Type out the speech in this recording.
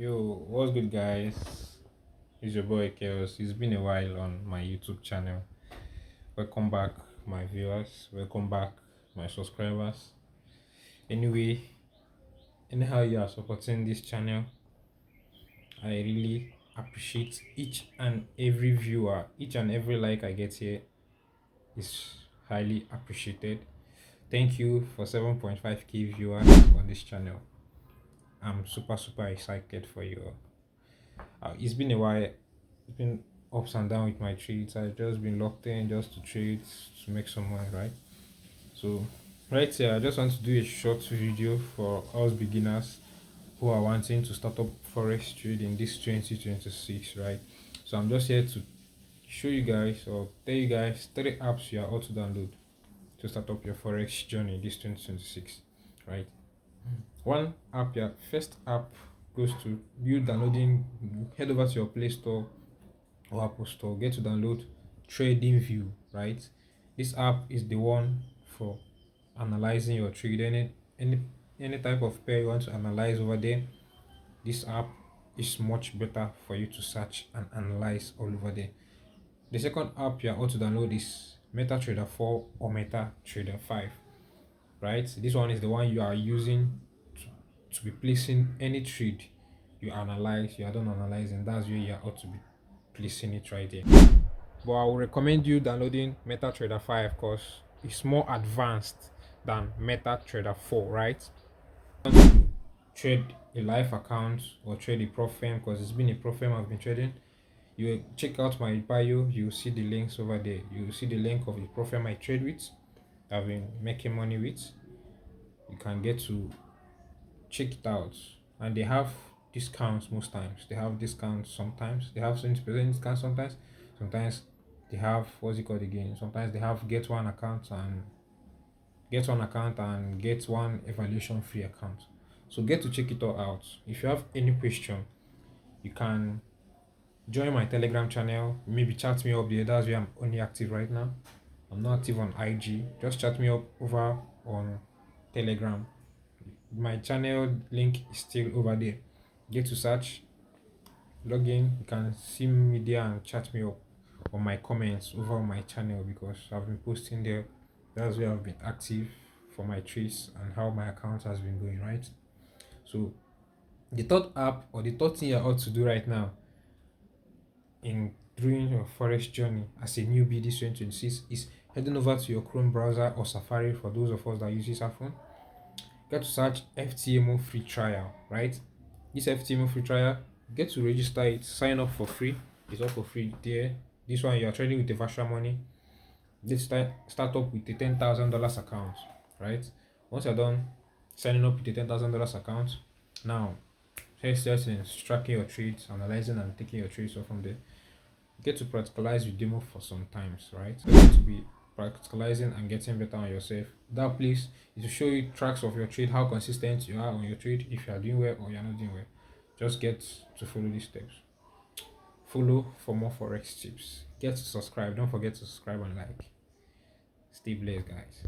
Yo, what's good, guys? It's your boy Chaos. It's been a while on my YouTube channel. Welcome back, my viewers. Welcome back, my subscribers. Anyway, anyhow you are supporting this channel, I really appreciate each and every viewer. Each and every like I get here is highly appreciated. Thank you for 7.5k viewers on this channel. I'm super excited for you. It's been a while. It's been ups and down with my trades. I've just been locked in just to trade to make some money, right? So, right here, I just want to do a short video for us beginners who are wanting to start up forex trade in this 2026, right? So, I'm just here to show you guys or tell you guys 3 apps you are ought to download to start up your forex journey this 2026, right? One app, your first app goes to you downloading, head over to your Play Store or Apple Store, get to download Trading View, right? This app is the one for analyzing your trade. Any type of pair you want to analyze over there, this app is much better for you to search and analyze all over there. The second app you are to download is MetaTrader 4 or MetaTrader 5, right? This one is the one you are using to be placing any trade you analyze, you are done analyzing. That's where you are ought to be placing it right there. But I will recommend you downloading MetaTrader 5 because it's more advanced than MetaTrader 4, right? Want to trade a live account or trade a prop firm, because it's been a prop firm I've been trading, you check out my bio, you'll see the links over there. You'll see the link of the prop firm I trade with, I've been making money with. You can get to check it out, and they have discounts most times. They have discounts sometimes. They have 70% discount sometimes. Sometimes they have, what's it called again? Sometimes they have get one account and get one evaluation free account. So get to check it all out. If you have any question, you can join my Telegram channel. Maybe chat me up there. That's where I'm only active right now. I'm not active on IG. Just chat me up over on Telegram. My channel link is still over there. Get to search, log in, you can see me there and chat me up on my comments over on my channel, because I've been posting there. That's where I've been active for my trades and how my account has been going, right? So the third app or the third thing you're ought to do right now in doing your forex journey as a newbie this 2026 is heading over to your Chrome browser or Safari for those of us that use our phone. Get to search FTMO free trial, right? This FTMO free trial, get to register it, sign up for free. It's all for free there. This one you are trading with the virtual money. Let's start up with a $10,000 account, right? Once you're done signing up with a $10,000 account, now first in tracking your trades, analyzing and taking your trades off from there. Get to practicalize with demo for some times, right? So get to be practicalizing and getting better on yourself. That place is to show you tracks of your trade, how consistent you are on your trade, if you are doing well or you're not doing well. Just get to follow these steps. Follow for more forex tips. Get to subscribe. Don't forget to subscribe and like. Stay blessed, guys.